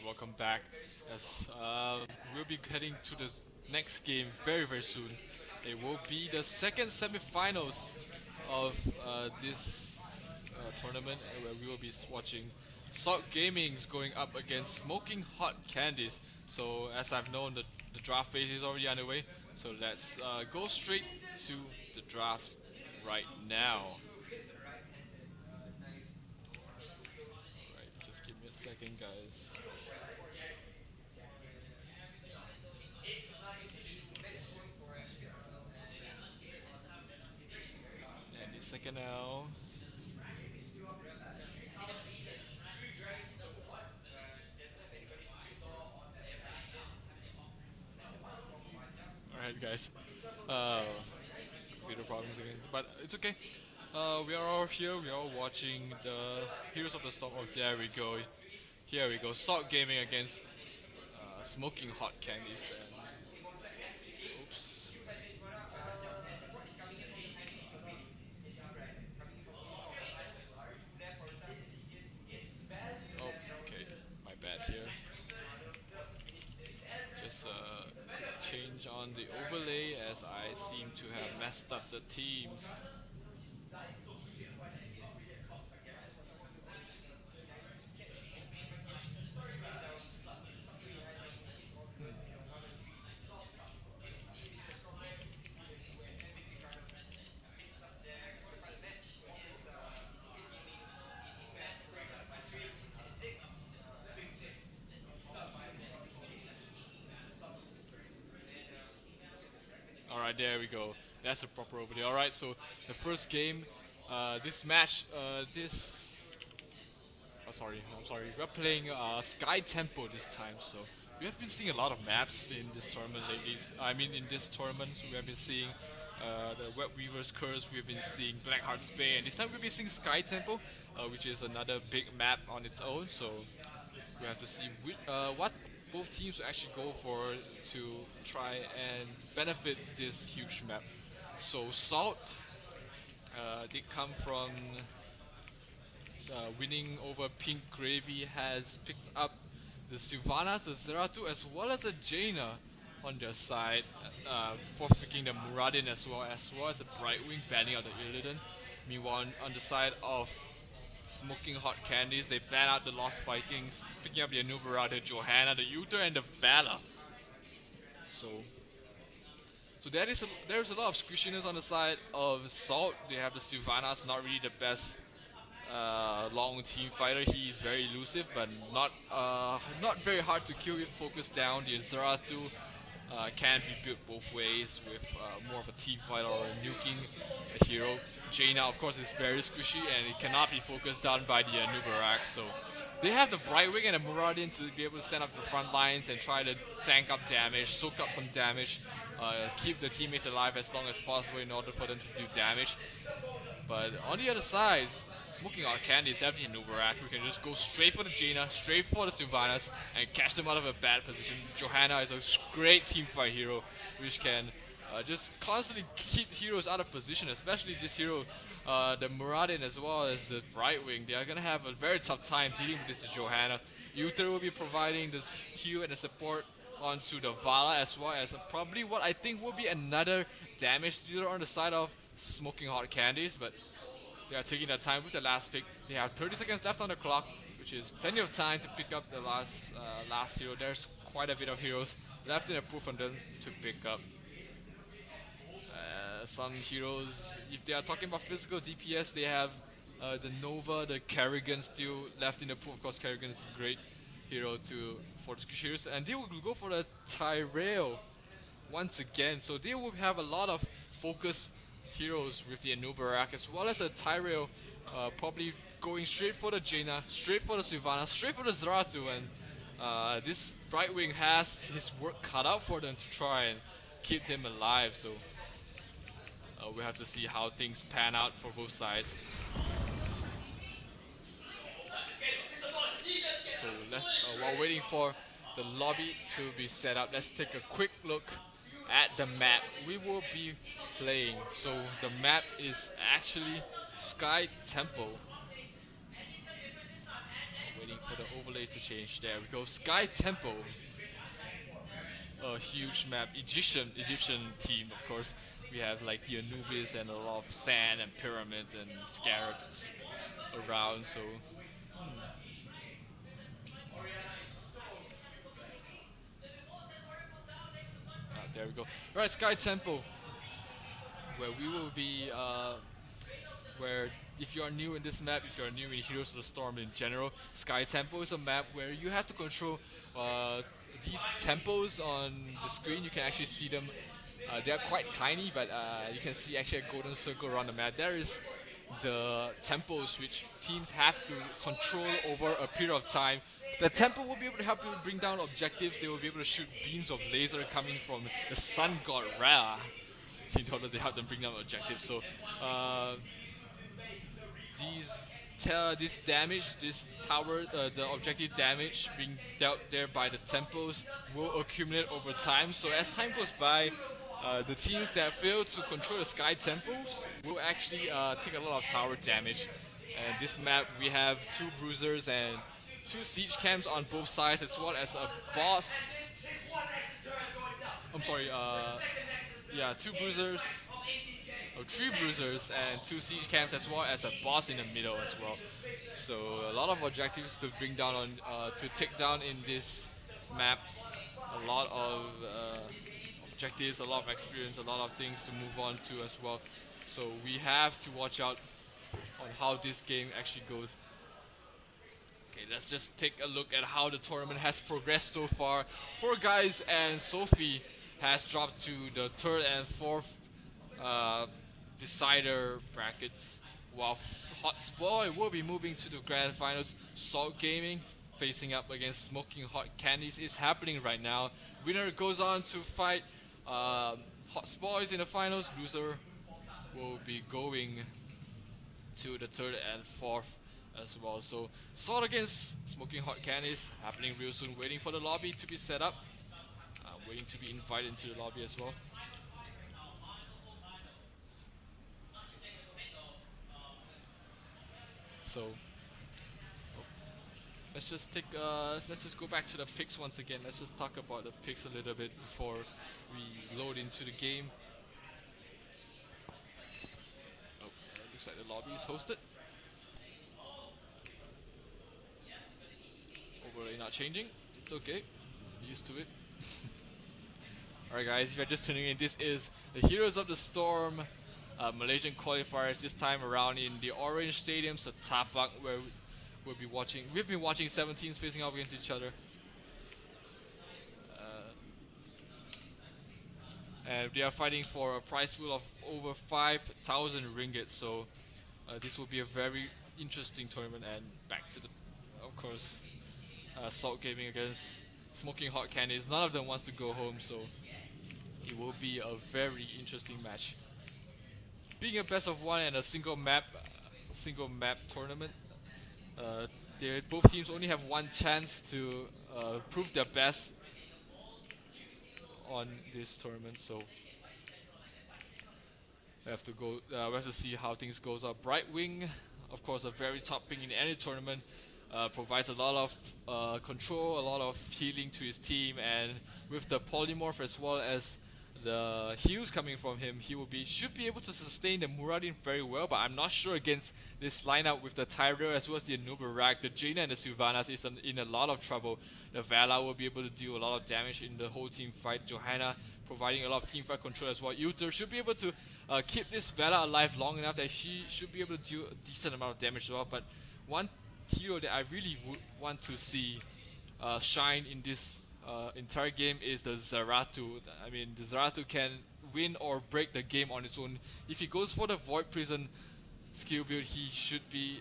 welcome back. As we'll be heading to the next game very soon. It will be the second semifinals of this tournament, where we will be watching Salt Gaming's going up against Smoking Hot Candies. So as I've known, the draft phase is already underway. So let's go straight to the drafts right now. Right, just give me a second, guys. Any second now. Alright, guys. Uh, Computer problems again. But it's okay. We are all here. We are all watching the Heroes of the Storm. Oh, there we go. Here we go. Salt Gaming against Smoking Hot Candies. And oops. Oh, okay. My bad here. Just quick change on the overlay as I seem to have messed up the teams. Alright, there we go. That's a proper overlay. Alright, so the first game, this match, Oh, sorry, I'm sorry. We're playing Sky Tempo this time, so we have been seeing a lot of maps in this tournament lately. I mean, in this tournament, we have been seeing the Web Weaver's Curse, we've been seeing Blackheart's Bay, and this time we'll be seeing Sky Tempo, which is another big map on its own, so we have to see what both teams will actually go for to try and benefit this huge map. So Salt did come from winning over Pink Gravy, has picked up the Sylvanas, the Zeratu, as well as the Jaina on their side, for picking the Muradin as well as the Brightwing, banning out the Illidan. Meanwhile, on the side of Smoking Hot Candies, they ban out the Lost Vikings, picking up the Anubara, the Johanna, the Uther, and the Valor. So, there's a lot of squishiness on the side of Salt. They have the Sylvanas, not really the best long team fighter. He is very elusive, but not very hard to kill if focused down. The Zeratu can be built both ways with more of a team fighter or a nuking a hero. Jaina, of course, is very squishy and it cannot be focused down by the Nubarak. So they have the Brightwing and the Muradin to be able to stand up the front lines and try to tank up damage, soak up some damage, keep the teammates alive as long as possible in order for them to do damage. But on the other side, Smoking Hot Candies have the Nubarak. We can just go straight for the Jaina, straight for the Sylvanas, and catch them out of a bad position. Johanna is a great teamfight hero, which can just constantly keep heroes out of position, especially this hero, the Muradin as well as the Brightwing. They are going to have a very tough time dealing with this Johanna. Uther will be providing this heal and the support onto the Vala, as well as probably what I think will be another damage dealer on the side of Smoking Hot Candies, but they are taking their time with the last pick. They have 30 seconds left on the clock, which is plenty of time to pick up the last hero. There's quite a bit of heroes left in the pool for them to pick up. Some heroes, if they are talking about physical DPS, they have the Nova, the Kerrigan still left in the pool. Of course, Kerrigan is a great hero for the heroes, and they will go for the Tyrell once again. So they will have a lot of focus heroes with the Anubarak, as well as a Tyrell, probably going straight for the Jaina, straight for the Sylvana, straight for the Zeratu, and this Brightwing has his work cut out for them to try and keep him alive. So we have to see how things pan out for both sides. So while waiting for the lobby to be set up, let's take a quick look at the map we will be playing. So the map is actually Sky Temple. Waiting for the overlays to change. There we go. Sky Temple. A huge map. Egyptian team, of course. We have like the Anubis and a lot of sand and pyramids and scarabs around. So there we go. Right, Sky Temple, where we will be where if you are new in this map, if you are new in Heroes of the Storm in general, Sky Temple is a map where you have to control these temples on the screen. You can actually see them. They are quite tiny, but you can see actually a golden circle around the map. There is the temples which teams have to control over a period of time. The temple will be able to help you bring down objectives. They will be able to shoot beams of laser coming from the sun god Ra in order to help them bring down objectives. So this damage, this tower, the objective damage being dealt there by the temples will accumulate over time. So as time goes by, the teams that fail to control the sky temples will actually take a lot of tower damage. And this map we have 2 bruisers and 2 siege camps on both sides, as well as a boss. I'm sorry, yeah, 2 bruisers, or 3 bruisers and 2 siege camps, as well as a boss in the middle as well. So a lot of objectives to bring down on, to take down in this map. A lot of objectives, a lot of experience, a lot of things to move on to as well. So we have to watch out on how this game actually goes. Okay, let's just take a look at how the tournament has progressed so far. 4 guys and Sophie has dropped to the 3rd and 4th decider brackets, while Hotspot will be moving to the grand finals. Salt Gaming facing up against Smoking Hot Candies is happening right now. Winner goes on to fight Hotspot in the finals. Loser will be going to the 3rd and 4th as well. So Salt against Smoking Hot Candies happening real soon. Waiting for the lobby to be set up. Waiting to be invited into the lobby as well. So let's just go back to the picks once again. Let's just talk about the picks a little bit before we load into the game. Oh, looks like the lobby is hosted. Overlay not changing. It's okay. I'm used to it. Alright guys, if you're just tuning in, this is the Heroes of the Storm Malaysian Qualifiers, this time around in the Orange Stadium, Setapak, where we've been watching 17s facing off against each other. And they are fighting for a prize pool of over 5,000 ringgit, so this will be a very interesting tournament. And back to the, of course, Salt Gaming against Smoking Hot Candies. None of them wants to go home, so it will be a very interesting match. Being a best of 1 and a single map tournament, both teams only have 1 chance to prove their best on this tournament. So we have to go. We have to see how things goes. Brightwing, of course, a very top pick in any tournament, provides a lot of control, a lot of healing to his team, and with the polymorph as well as the heals coming from him, he should be able to sustain the Muradin very well. But I'm not sure against this lineup with the Tyrell as well as the Anubarak. The Jaina and the Sylvanas is in a lot of trouble. The Vala will be able to do a lot of damage in the whole team fight. Johanna providing a lot of team fight control as well. Uther should be able to keep this Vala alive long enough that she should be able to do a decent amount of damage as well. But one hero that I really would want to see shine in this entire game is the Zaratu. I mean, the Zaratu can win or break the game on its own. If he goes for the Void Prison skill build, he should be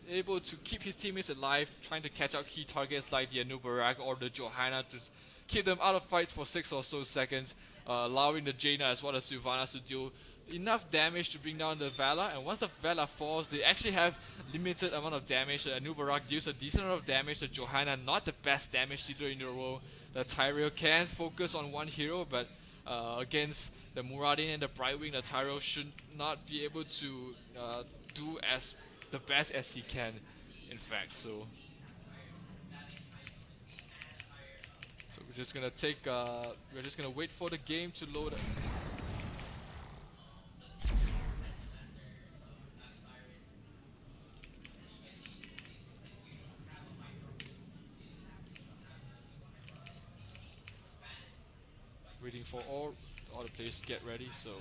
able to keep his teammates alive, trying to catch out key targets like the Anubarak or the Johanna to keep them out of fights for 6 or so seconds, allowing the Jaina as well as Sylvanas to deal enough damage to bring down the Vala. And once the Vala falls, they actually have limited amount of damage. The Anubarak deals a decent amount of damage. The Johanna, not the best damage dealer in the world. The Tyrell can focus on one hero, but against the Muradin and the Brightwing, the Tyrell should not be able to do as the best as he can, in fact. So We're just gonna take. We're just gonna wait for the game to load. Waiting for all the players to get ready. So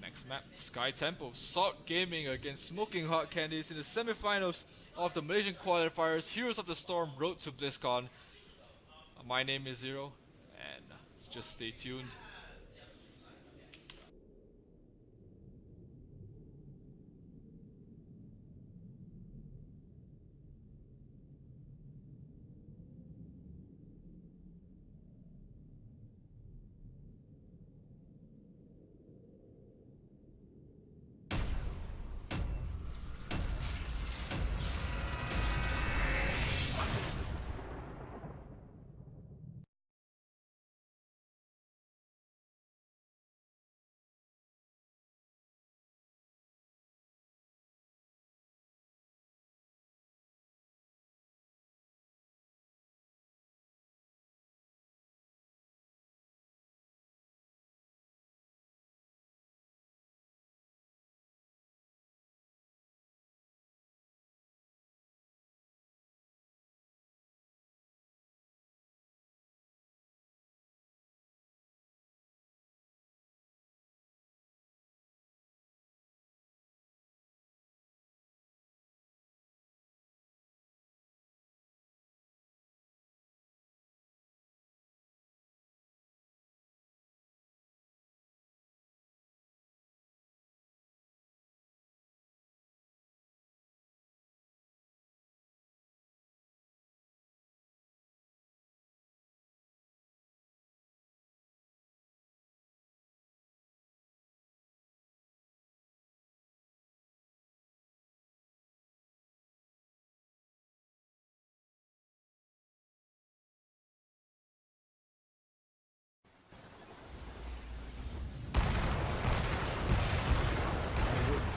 next map, Sky Temple, Salt Gaming against Smoking Hot Candies in the semifinals of the Malaysian Qualifiers, Heroes of the Storm Road to Blizzcon. My name is Zero, and just stay tuned.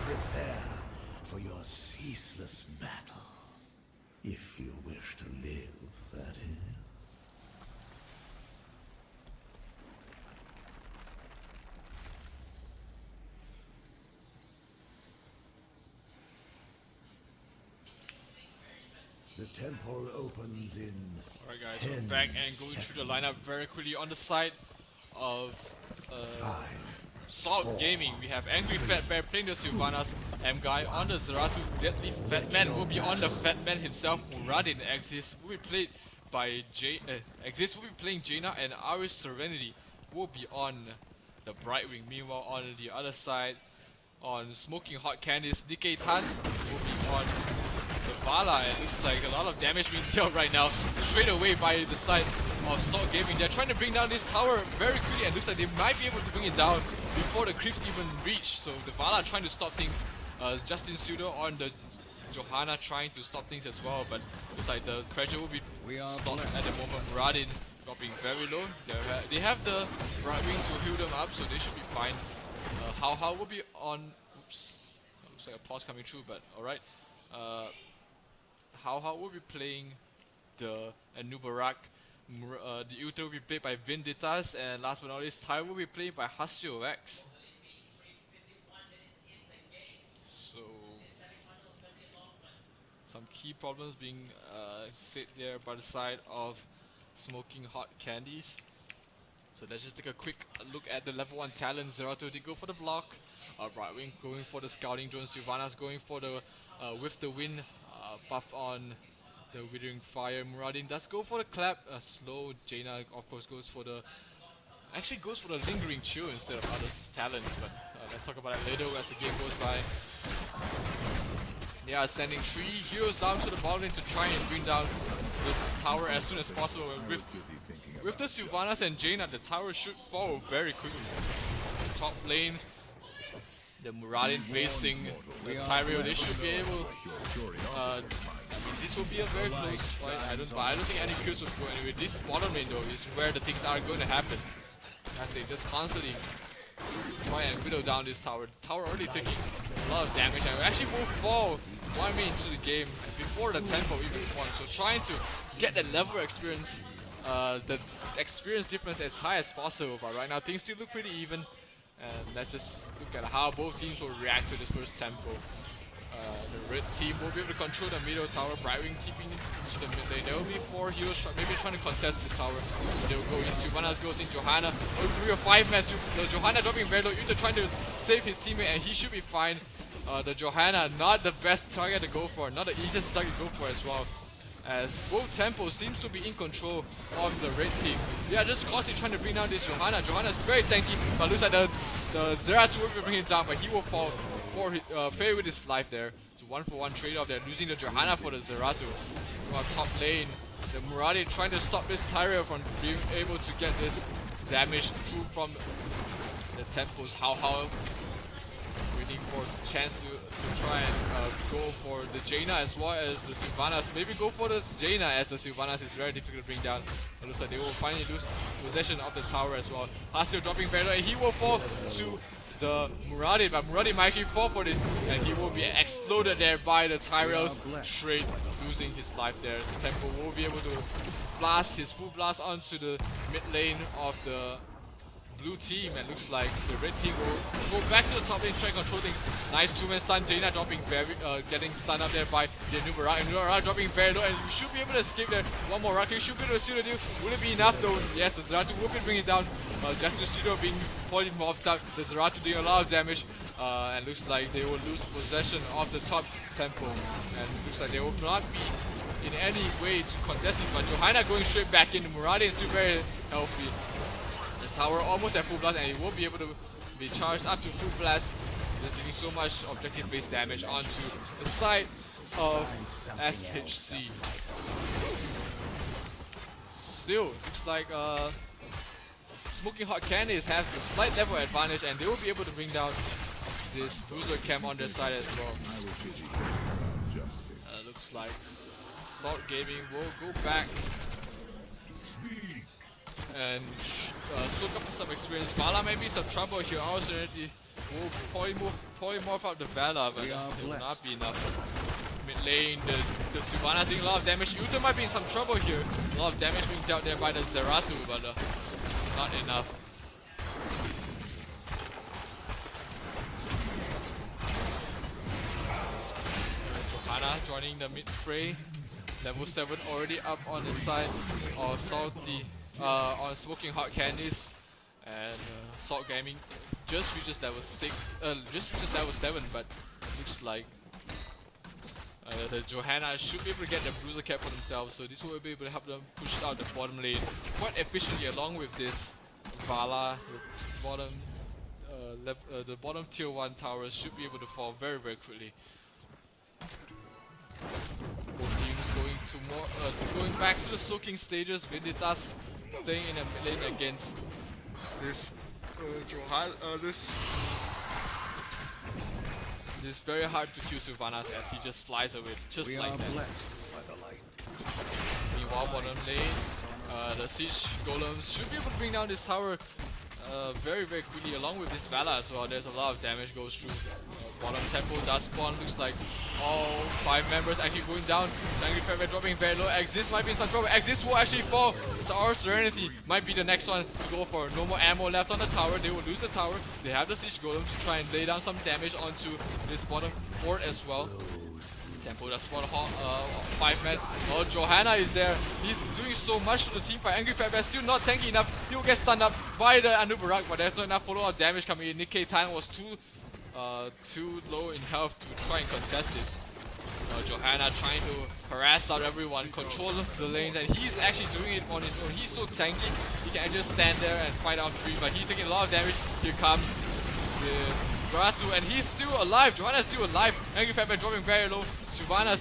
Prepare for your ceaseless battle. If you wish to live, that is. The temple opens in. Alright guys, we're back and going through the lineup very quickly. On the side of Salt Gaming, we have Angry Fat Bear playing the Sylvanas. M-Guy on the Zeratu. Deadly Fat Man will be on the Fat Man himself. Muradin Exist will be played by Exist will be playing Jaina, and Aris Serenity will be on the Brightwing. Meanwhile, on the other side, on Smoking Hot Candies, DK Tan will be on the Vala. It looks like a lot of damage being dealt right now, straight away by the side of Salt Gaming. They're trying to bring down this tower very quickly, and looks like they might be able to bring it down before the creeps even reach. So the Vala trying to stop things. Justin Sudo on the Johanna trying to stop things as well, but looks like the pressure will be stopped at the moment. Muradin dropping very low. They have the Brightwing to heal them up, so they should be fine. How will be on. Oops, looks like a pause coming through, but alright. How will be playing the Anubarak. The Ultra will be played by Vinditas, and last but not least, Ty will be played by Hasio X. So some key problems being set there by the side of Smoking Hot Candies. So let's just take a quick look at the level 1 talent. Zerato did go for the block. Brightwing going for the scouting drone. Sylvanas going for the with the wind buff on the Withering Fire. Muradin does go for the clap. Slow. Jaina of course goes for the Lingering Chill instead of other talents, but let's talk about that later as the game goes by. They are sending 3 heroes down to the bottom lane to try and bring down this tower as soon as possible. With the Sylvanas and Jaina, the tower should fall very quickly. Top lane, the Muradin facing the Tyrael, they should be able. I mean, this will be a very close fight. I don't think any kills will go anyway. This bottom lane though is where the things are going to happen, as they just constantly try and whittle down this tower. The tower already taking a lot of damage, and we actually will fall 1 minute into the game before the tempo even spawns. So trying to get that level experience the experience difference as high as possible. But right now things still look pretty even. And let's just look at how both teams will react to this first tempo. The red team will be able to control the middle tower. Brightwing keeping to the mid lane. There will be 4 heroes maybe trying to contest this tower. So they will go in. Sylvanas goes in. Johanna. 3 or 5 men. Johanna dropping very low. Yuta trying to save his teammate and he should be fine. The Johanna not the best target to go for. Not the easiest target to go for as well. As both tempos seems to be in control of the red team. They are just constantly trying to bring down this Johanna. Johanna's very tanky, but looks like the Zeratu will bring him down, but he will fall for his, pay with his life there. It's a 1-for-1 trade-off there, losing the Johanna for the Zeratu. Top lane, the Murati trying to stop this Tyrael from being able to get this damage through from the tempos. How waiting for a chance to try and go for the Jaina as well as the Sylvanas. Maybe go for the Jaina as the Sylvanas is very difficult to bring down. It looks like they will finally lose possession of the tower as well. Hasio dropping very low and he will fall to the Murati, but Murati might actually fall for this and he will be exploded there by the Tyrael's trade, losing his life there. Tempo will be able to blast his full blast onto the mid lane of the blue team, and looks like the red team will go back to the top lane, try and control things. Nice 2-man stun. Jaina dropping very, getting stunned up there by the Nubarak. Nubarak dropping very low, and we should be able to escape there. One more rocket should be able to seal the deal. Will it be enough though? Yes, the Zeratu will be bringing it down. Just the studio being polymorphed up. The Zeratu doing a lot of damage, and looks like they will lose possession of the top tempo, and looks like they will not be in any way to contest it. But Johanna going straight back in. Murati is still very healthy. Tower almost at full blast and it won't be able to be charged up to full blast. Just doing so much objective based damage onto the side of SHC. Still, looks like Smoking Hot Candies has a slight level advantage and they will be able to bring down this Bruiser camp on their side as well. Looks like Salt Gaming will go back and soak up some experience. Vala may be some trouble here. Our Serenity will polymorph out the Vala, but it will not be enough. Mid lane, the Sylvanas doing a lot of damage. Yuta might be in some trouble here. A lot of damage being dealt there by the Zeratu, but not enough. Johanna joining the mid fray. Level 7 already up on the side of Salty. On Smoking Hot Candies, and Salt Gaming just reaches level 6, just reaches level 7, but looks like the Johanna should be able to get the Bruiser cap for themselves, so this will be able to help them push out the bottom lane quite efficiently along with this Vala. The bottom tier 1 towers should be able to fall very quickly. Both teams going back to the soaking stages. Vinditas staying in the mid lane against this this very hard to kill Sylvanas as he just flies away just like that. Meanwhile, bottom lane, the siege golems should be able to bring down this tower very quickly along with this Vala as well. There's a lot of damage goes through. Bottom temple does spawn. Looks like all 5 members actually going down. Angry Fair dropping very low. Exist might be in some trouble. Exist will actually fall. So our Serenity might be the next one to go for. No more ammo left on the tower. They will lose the tower. They have the siege golem to try and lay down some damage onto this bottom fort as well. Tempo does spawn 5 men. Oh, Johanna is there. He's doing so much to the team fight. Angry Fatbear still not tanky enough. He will get stunned up by the Anubarak, but there's not enough follow-up damage coming in. Nikkei Tan was too low in health to try and contest this. Johanna trying to harass out everyone, control the lanes, and he's actually doing it on his own. He's so tanky, he can just stand there and fight out 3, but he's taking a lot of damage. Here comes the Zeratu, and he's still alive. Johanna's still alive. Angry Fatbear dropping very low. Sylvanas,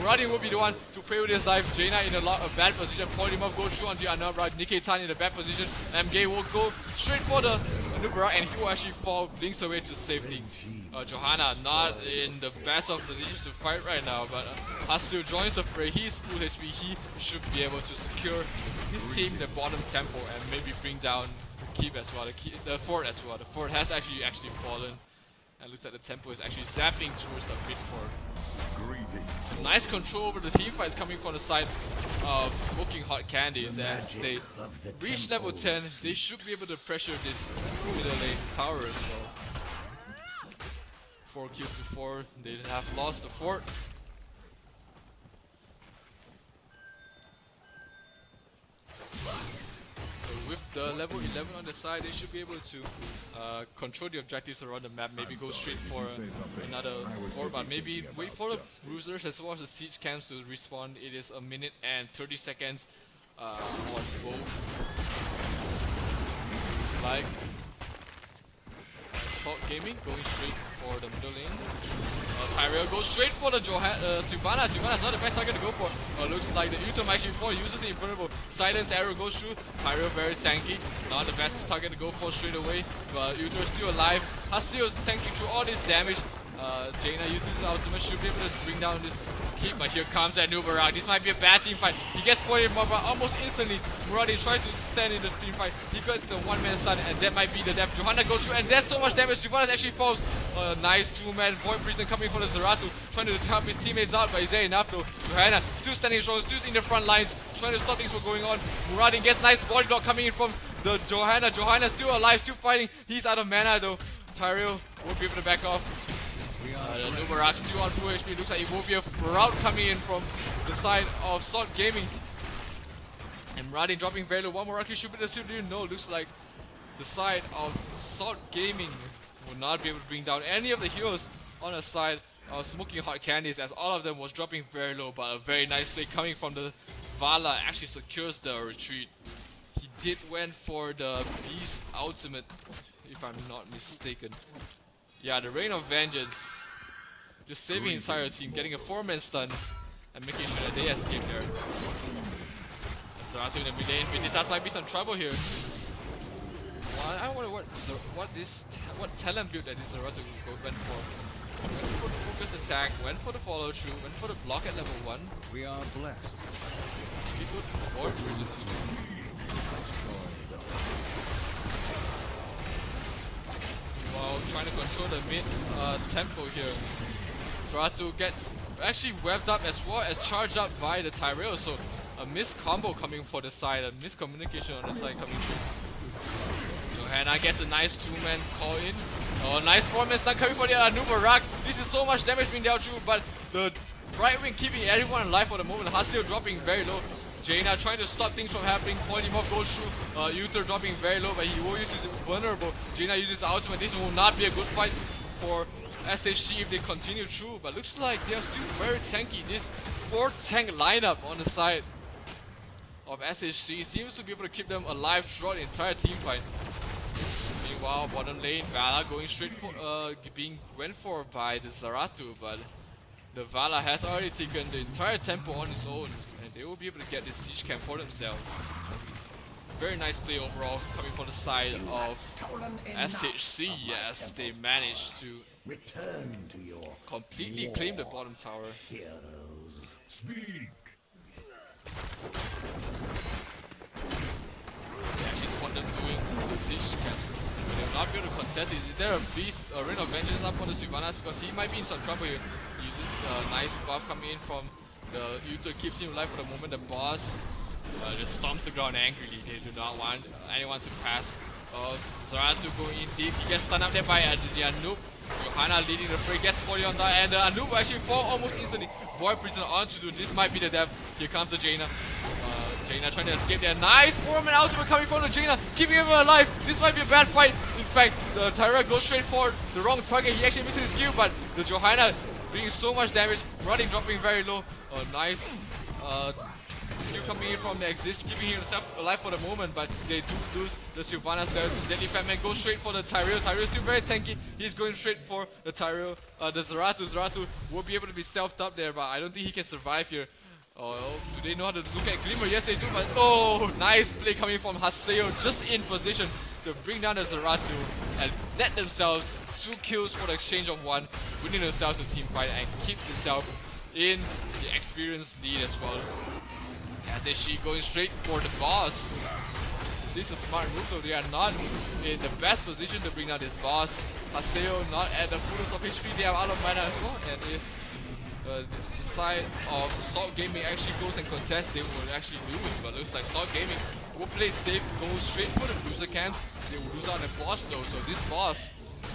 Murati will be the one to play with his life. Jaina in a bad position. Polymorph go through onto Anubra. Nikkei Tan in a bad position. MG will go straight for the Anubra and he will actually fall, blinks away to safety. Johanna not in the best of positions to fight right now, but Hasio joins the fray. He's full HP. He should be able to secure his team the bottom tempo and maybe bring down the keep as well, the fort as well. The fort has actually fallen. And looks like the tempo is actually zapping towards the mid fort. So nice control over the team fights coming from the side of smoking hot candies. As they of the reach level temple 10, they should be able to pressure this middle lane tower as well. 4 kills to 4, they have lost the fort. So with the level 11 on the side, they should be able to control the objectives around the map, maybe go straight for another fort, but maybe wait for the bruisers as well as the siege camps to respawn. It is 1 minute and 30 seconds on both. Looks like Salt Gaming going straight for the middle lane. Tyrell goes straight for the Sylvanas. Sylvanas not the best target to go for. Looks like the Utom actually before uses the Invulnerable. Silence arrow goes through. Tyrell very tanky. Not the best target to go for straight away. But Utom still alive. Haseo is tanking through all this damage. Jaina uses his ultimate, should be able to bring down this keep, but here comes that new Barak. This might be a bad team fight. He gets pointed almost instantly. Muradi tries to stand in the team fight. He gets a one-man stun, and that might be the death. Johanna goes through, and there's so much damage. Sylvanas actually falls. Nice two-man Void Prison coming for the Zeratu, trying to help his teammates out, but is there enough though? Johanna still standing strong, still in the front lines, trying to stop things from going on. Muradi gets nice body block coming in from the Johanna. Johanna still alive, still fighting. He's out of mana though. Tyrell won't be able to back off. The Nubarak still on full HP. Looks like it will be a route coming in from the side of Salt Gaming. And Muradi dropping very low. One more actually should be the suit. No, looks like the side of Salt Gaming will not be able to bring down any of the heroes on the side of Smoking Hot Candies, as all of them was dropping very low, but a very nice play coming from the Vala actually secures the retreat. He did went for the Beast ultimate, if I'm not mistaken. Yeah, the Rain of Vengeance. Just saving his entire team, getting a 4-man stun and making sure that they escape there. Zeratu in the mid lane. Vinitas might be some trouble here. Well, I wonder what talent build that this Zeratu went for. Went for the focus attack, went for the follow through, went for the block at level 1. We are blessed. He put Void Prison as well. While trying to control the mid tempo here. Zeratu gets actually webbed up as well as charged up by the Tyrell, so a missed combo coming for the side, a miscommunication on the side coming through. Johanna gets a nice 2-man call in. Oh, nice 4-man stun coming for the Nubarak. This is so much damage being dealt through, but the right wing keeping everyone alive for the moment. Haseo dropping very low. Jaina trying to stop things from happening. Polymorph goes through. Uther dropping very low, but he will use his vulnerable. Jaina uses the ultimate. This will not be a good fight for SHC if they continue through, but looks like they are still very tanky. This 4-tank lineup on the side of SHC seems to be able to keep them alive throughout the entire team fight. Meanwhile, bottom lane, Vala going straight for being went for by the Zeratu, but the Vala has already taken the entire tempo on its own, and they will be able to get this siege camp for themselves. Very nice play overall coming from the side of SHC. Yes, they managed to return to your completely claim the bottom tower. heroes. Speak. They actually spot them doing the siege camps, but they will not be able to contest it. Is there a beast, a Rain of Vengeance up on the Sylvanas? Because he might be in some trouble here. He uses a nice buff coming in from the Uther, keeps him alive for the moment. The boss just stomps the ground angrily. They do not want anyone to pass. Zeratu going in deep. He gets stunned up there by the Anoop. Johanna leading the fray, gets 40 on that, and the Anoop will actually fall almost instantly. Void Prison onto do. This might be the death. Here comes the Jaina. Jaina trying to escape there. Nice 4-man ultimate coming from the Jaina, keeping him alive. This might be a bad fight. In fact, the Tyra goes straight for the wrong target. He actually misses his Q, but the Johanna doing so much damage. Running, dropping very low. Nice Q coming in from the Exist, keeping himself alive for the moment, but they do lose the Sylvanas there. Deadly Fatman goes straight for the Tyrell. Tyrell is still very tanky. He's going straight for the Tyrell. The Zeratu. Zeratu will be able to be stealthed up there, but I don't think he can survive here. Oh, do they know how to look at Glimmer? Yes, they do, but oh, nice play coming from Haseo, just in position to bring down the Zeratu and net themselves 2 kills for the exchange of 1, winning themselves the team fight and keeps itself in the experience lead as well. SHC going straight for the boss. This is a smart move though. They are not in the best position to bring down this boss. Haseo not at the fullness of HP. They are out of mana as well, and if the side of Salt Gaming actually goes and contests, they will actually lose. But looks like Salt Gaming will play safe, go straight for the loser camps. They will lose out on the boss though, so this boss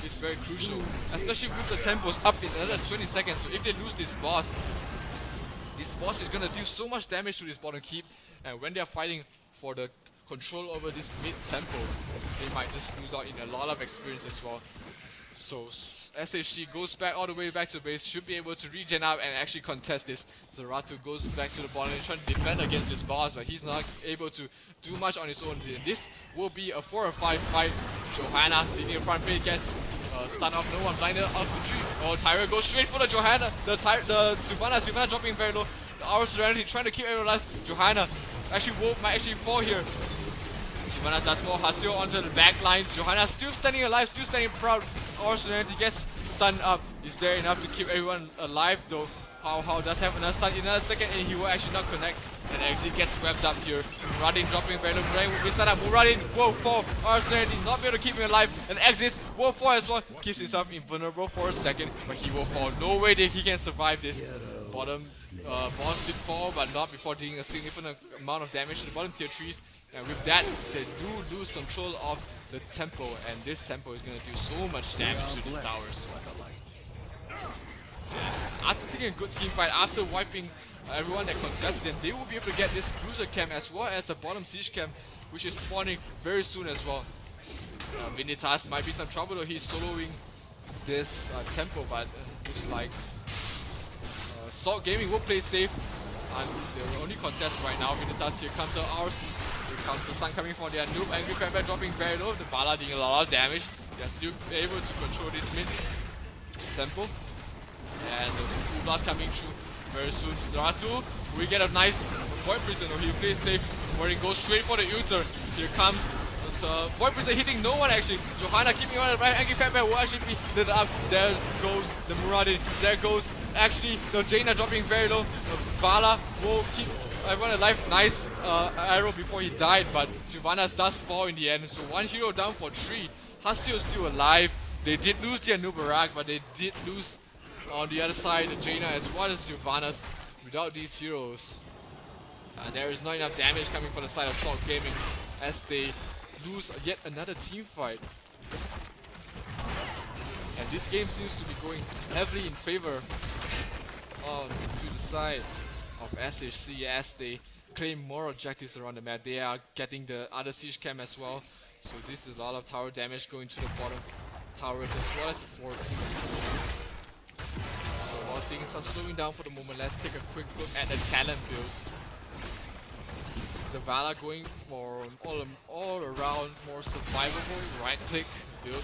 is very crucial, especially with the tempos up in another 20 seconds. So if they lose this boss is gonna do so much damage to this bottom keep, and when they are fighting for the control over this mid tempo, they might just lose out in a lot of experience as well. So SHC goes back all the way back to base, should be able to regen up and actually contest this. Zeratu goes back to the bottom and trying to defend against this boss, but he's not able to do much on his own. This will be a 4 or 5 fight. Johanna leading the front page gets stun off, no one blinded off the tree. Oh, Tyra goes straight for the Johanna. The Sylvana dropping very low. The Hour Serenity trying to keep everyone alive. Johanna might actually fall here. Sylvana does more Hasio onto the back lines. Johanna still standing alive, still standing proud. Hour Serenity gets stunned up. Is there enough to keep everyone alive though? How does have another stun in another second and he will actually not connect. And Exit gets swept up here. Muradin dropping very low. Muradin will be set up. Muradin will fall. Hour Serenity not be able to keep him alive. And Exit will fall as well. Keeps himself invulnerable for a second, but he will fall. No way that he can survive this. Bottom boss did fall, but not before doing a significant amount of damage to the bottom tier trees. And with that, they do lose control of the tempo, and this tempo is going to do so much damage to these towers. After taking a good team fight, after wiping everyone that contested them, they will be able to get this cruiser camp as well as the bottom siege camp, which is spawning very soon as well. Vinitas might be some trouble though, he's soloing this tempo, but looks like Salt Gaming will play safe. And the only contest right now, Vinitas here comes to ours. Here comes the sun coming from their noob. Angry Crabbear dropping very low. The Bala doing a lot of damage. They're still able to control this mid tempo. And the full blast coming through very soon. Zeratu, we get a nice Void Prison. He plays safe where he goes straight for the Uther. Here comes the Void Prison hitting no one actually. Johanna keeping on the right. Angry Crabbear will actually be lit up. There goes the Muradin. There goes actually the Jaina dropping very low. Vala will keep everyone alive. Nice arrow before he died, but Sylvanas does fall in the end. So one hero down for 3. Hasio is still alive. They did lose their Nubarak, but they did lose on the other side the Jaina as well as Sylvanas. Without these heroes, there is not enough damage coming from the side of Salt Gaming as they lose yet another team fight. And this game seems to be going heavily in favor to the side of SHC as they claim more objectives around the map. They are getting the other siege camp as well. So this is a lot of tower damage going to the bottom towers as well as the forts. So while things are slowing down for the moment, let's take a quick look at the talent builds. The Vala going for an all around more survivable right click build.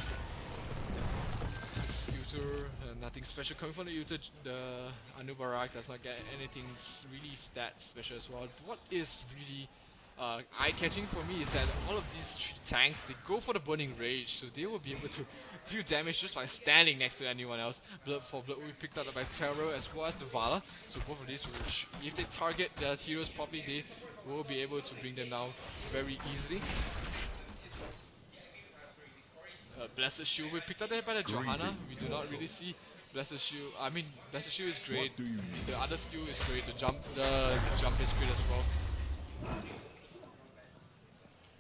Nothing special coming from the Uther. The Anubarak does not get anything really stat special as well. What is really eye-catching for me is that all of these 3 tanks, they go for the Burning Rage, so they will be able to do damage just by standing next to anyone else. Blood will be picked up by Terror as well as the Vala. So both of these, if they target their heroes properly, they will be able to bring them down very easily. Blessed Shield will be picked up there by the Johanna. We do not really see Blessed Shield. I mean, Blessed Shield is great. The other skill is great. The jump is great as well.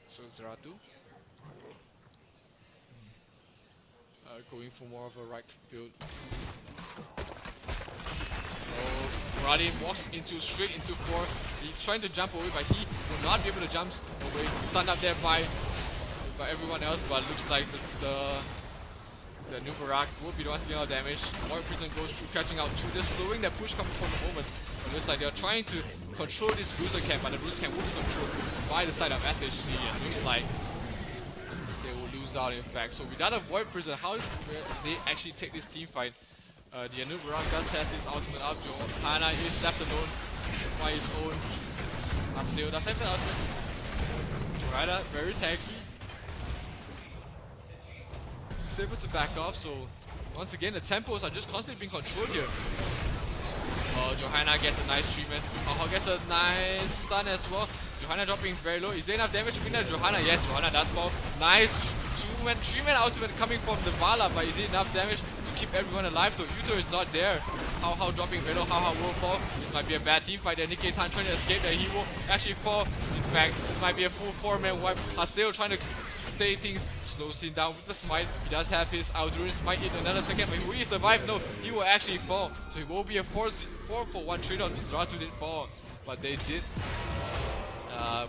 So Zeratu going for more of a right build. So Muradin walks straight into 4. He's trying to jump away, but he will not be able to jump away. Stunned up there by everyone else, but it looks like the Nubarak will be the one taking out damage. Void Prison goes through, catching out through this, slowing that push coming from the moment. It looks like they're trying to control this bruiser camp, but the bruiser camp will be controlled by the side of SHC, and it looks like they will lose out in fact. So without a Void Prison, how do they actually take this team fight? The Anubarak does have his ultimate up. Johanna is left alone by his own. Aseo does have an ultimate. Jorida, very tanky. He's able to back off, so once again the tempos are just constantly being controlled here. Johanna gets a nice treatment. Gets a nice stun as well. Johanna dropping very low. Is there enough damage to win that Johanna? Yes, Johanna does fall. Nice 3-man ultimate coming from the Vala, but is it enough damage to keep everyone alive? The Uther is not there. How dropping Venom, How will fall. This might be a bad team fight there. Nikkei Tan trying to escape there. He will actually fall. In fact, this might be a full 4-man wipe. Haseo trying to stay things, slows him down with the smite. He does have his Aldurus smite in another second, but will he survive? No, he will actually fall. So it will be a 4 for 1 trade on. Zeratu did fall, but they did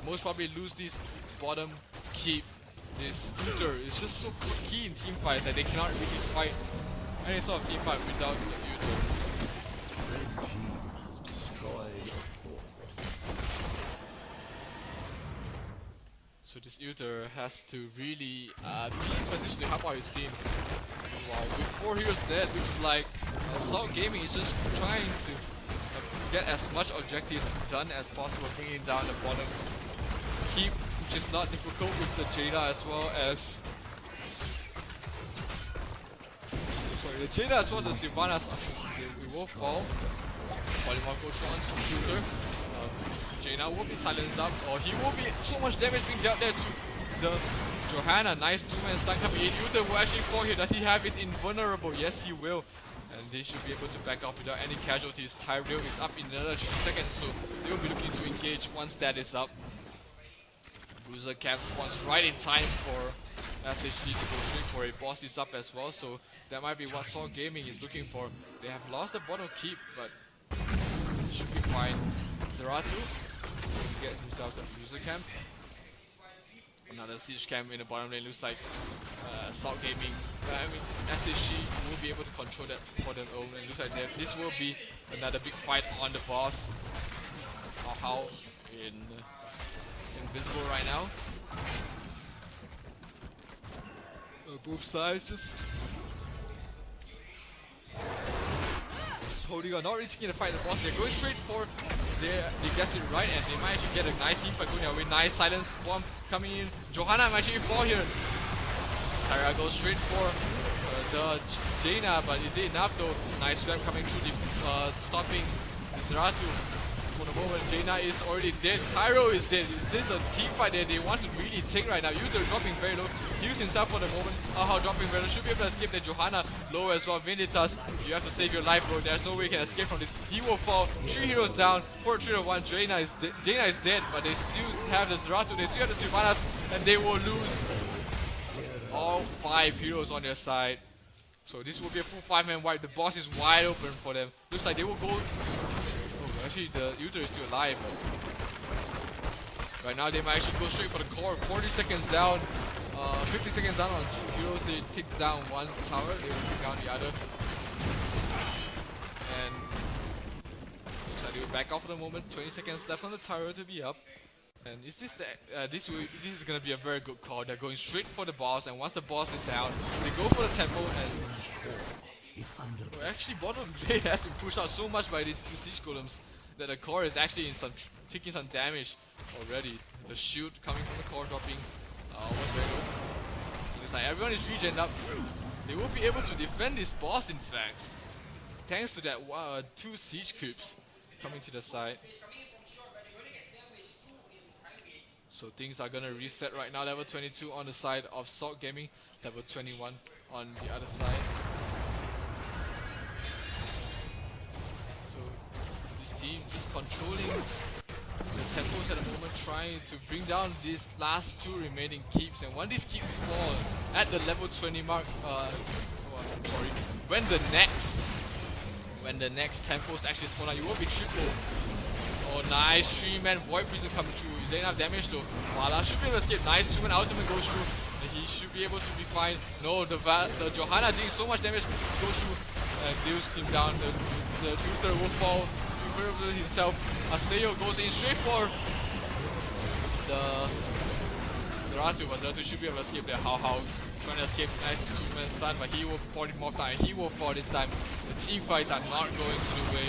most probably lose this bottom keep. This Uther is just so key in team fights that they cannot really fight any sort of team fight without the Uther. Red team has destroyed a fort. So this Uther has to really be in position to help out his team. Wow, with 4 heroes dead, looks like Assault Gaming is just trying to get as much objectives done as possible, bringing down the bottom keep, which is not difficult with the Jada as well as... Sorry, the Jada as well as the Sylvanas. We will fall. Polymorph goes on to User. Jaina will be silenced up, or he will be so much damage being dealt there to the Johanna. Nice 2-man stun coming in. Uther will actually fall here. Does he have his invulnerable? Yes, he will. And they should be able to back off without any casualties. Tyrell is up in another 3 seconds, so they will be looking to engage once that is up. Bruiser camp spawns right in time for SHC to go straight for a boss is up as well, so that might be what Saw Gaming is looking for. They have lost the bottom keep, but should be fine. Zeratu gets themselves a Bruiser camp. Another siege camp in the bottom lane. Looks like Salt Gaming, SHC will be able to control that for their own. And looks like this will be another big fight on the boss. How invisible right now. Both sides just holding on, not really taking the fight. The boss, they're going straight for. They guessed it right, and they might actually get a nice team fight going away. Nice silence bomb coming in. Johanna might actually fall here. Tyra goes straight for the Jaina, but is it enough though? Nice trap coming through the stopping Zeratu. For the moment, Jaina is already dead. Tyro is dead. Is this a team fight that they want to really take right now? Uther dropping very low. Heals himself for the moment. Dropping very low. Should be able to escape the Johanna low as well. Vinitas, you have to save your life, bro. There's no way you can escape from this. He will fall. 3 heroes down. 4-3-1. Jaina is dead, but they still have the Zeratu. They still have the Sylvanas, and they will lose all 5 heroes on their side. So this will be a full 5-man wipe. The boss is wide open for them. Looks like they will go. Actually, the Uther is still alive. Right now, they might actually go straight for the core. 40 seconds down, 50 seconds down on 2 heroes. They take down 1 tower, they will take down the other. And looks like they will back off for the moment. 20 seconds left on the tower to be up. And is this this is gonna be a very good call. They're going straight for the boss, and once the boss is down, they go for the temple and. Well, actually, bottom lane has been pushed out so much by these 2 siege golems that the core is actually taking some damage already. The shield coming from the core dropping was very low. Looks like everyone is regen up. They will be able to defend this boss, in fact, thanks to that 2 siege creeps coming to the side. So things are gonna reset right now. Level 22 on the side of Salt Gaming, level 21 on the other side. Team just controlling the tempos at the moment, trying to bring down these last 2 remaining keeps, and when these keeps fall at the level 20 mark, when the next tempos actually spawn out, you will be triple. Oh, nice 3-man Void Prison coming through. Is there enough damage though? Wala should be able to escape. Nice 2-man ultimate goes through, and he should be able to be fine. No, the Johanna doing so much damage goes through and deals him down. The Uther will fall himself. Aseo goes in straight for the Zeratu, but Zeratu should be able to escape there. How trying to escape, nice 2-man stun, but he will polymorph down, and he will fall this time. The team fights are not going to the way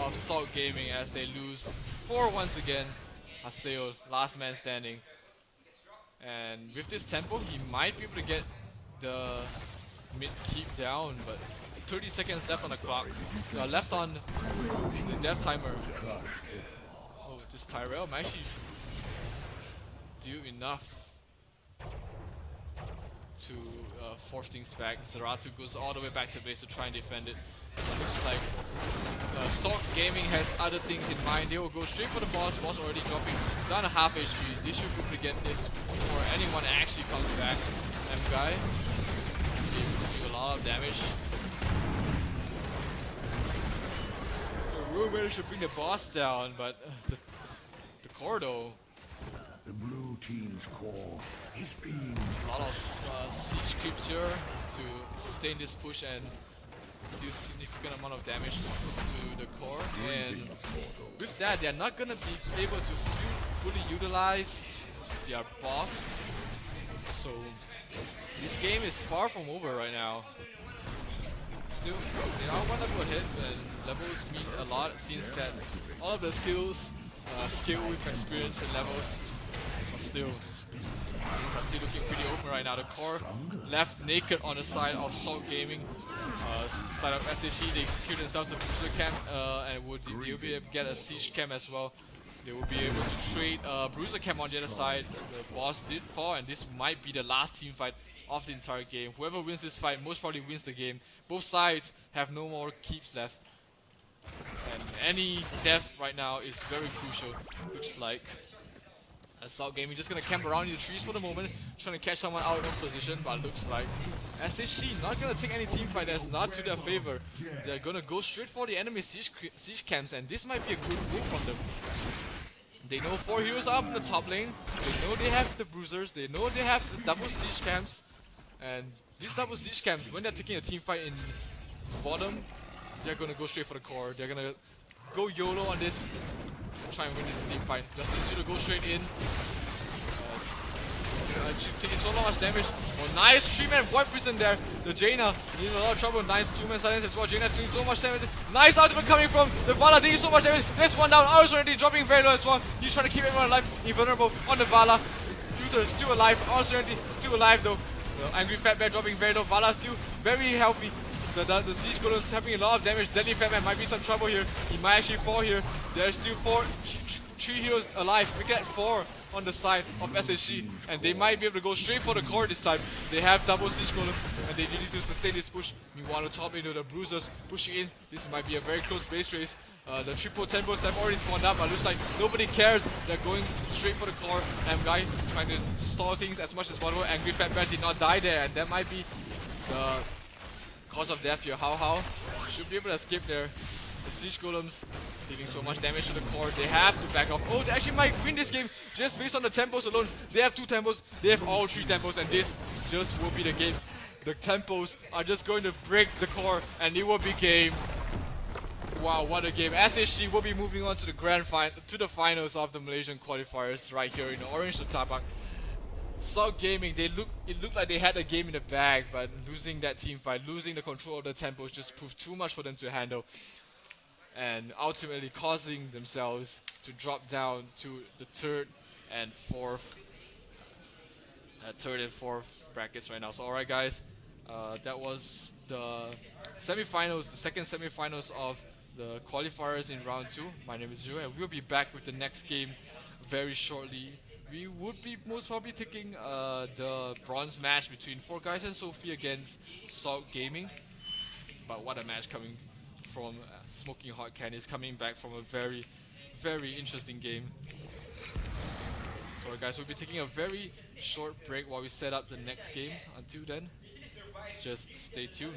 of Salt Gaming as they lose 4 once again. Aseo, last man standing. And with this tempo, he might be able to get the mid keep down, but 30 seconds left on the clock. Left on the death timer. Oh, this Tyrell might actually do enough to force things back. Zeratu goes all the way back to base to try and defend it. It looks like Gaming has other things in mind. They will go straight for the boss. Boss already dropping down a half HP. They should be able to get this before anyone actually comes back. M-Guy able to do a lot of damage. Will managed to bring the boss down, but the core though. The blue team's core is being A lot of siege creeps here to sustain this push and do significant amount of damage to the core. And with that, they're not gonna be able to fully utilize their boss. So this game is far from over right now. Still, they are one level ahead, and levels mean a lot since that all of the skills, skill with experience and levels are still looking pretty open right now. The core left naked on the side of Salt Gaming, side of SHC. They secure themselves a Bruiser Camp and they'll be able to get a Siege Camp as well. They will be able to trade Bruiser Camp on the other side. The boss did fall, and this might be the last team fight of the entire game. Whoever wins this fight most probably wins the game. Both sides have no more keeps left, and any death right now is very crucial. Looks like Assault Gaming just gonna camp around in the trees for the moment, trying to catch someone out of position, but looks like SHC not gonna take any team fight that's not to their favor. They're gonna go straight for the enemy siege camps, and this might be a good move from them. They know 4 heroes are up in the top lane, they know they have the bruisers, they know they have the double siege camps, and these double siege camps, when they're taking a team fight in bottom, they're gonna go straight for the core. They're gonna go YOLO on this, try and win this team fight. Justin should go straight in. Taking so much damage. Oh, nice 3-man Void Prison there. The Jaina needs a lot of trouble. Nice 2-man silence as well. Jaina doing so much damage. Nice ultimate coming from the Vala, doing so much damage. There's one down. Ours already dropping very low as well. He's trying to keep everyone alive. Invulnerable on the Vala. Tutor still alive. Ours already still alive though. The Angry Fat Bear dropping very low. Vala still very healthy. The Siege Golem is having a lot of damage. Deadly Fat Man might be some trouble here. He might actually fall here. There's still 3 heroes alive. We get 4 on the side of SHC, and they might be able to go straight for the core this time. They have double Siege Golem, and they need to sustain this push. Meanwhile, the top into the Bruisers pushing in. This might be a very close base race. The triple tempos have already spawned up, but looks like nobody cares. They're going straight for the core. M-Guy trying to stall things as much as possible. Angry Fat Bear did not die there, and that might be the cause of death here. How should be able to escape there. The Siege Golems dealing so much damage to the core. They have to back off. Oh, they actually might win this game just based on the tempos alone. They have 2 tempos. They have all 3 tempos, and this just will be the game. The tempos are just going to break the core, and it will be game. Wow, what a game. SHC will be moving on to the the finals of the Malaysian Qualifiers right here in the Orange Tapak. Salt Gaming, it looked like they had a game in the bag, but losing that team fight, losing the control of the tempos just proved too much for them to handle, and ultimately causing themselves to drop down to the third and fourth brackets right now. So alright guys, that was the semifinals, the second semifinals of the qualifiers in round 2. My name is Joe, and we'll be back with the next game very shortly. We would be most probably taking the bronze match between 4 Guys and Sophie against Salt Gaming. But what a match coming from Smoking Hot Candies, coming back from a very, very interesting game. So guys, we'll be taking a very short break while we set up the next game. Until then, just stay tuned.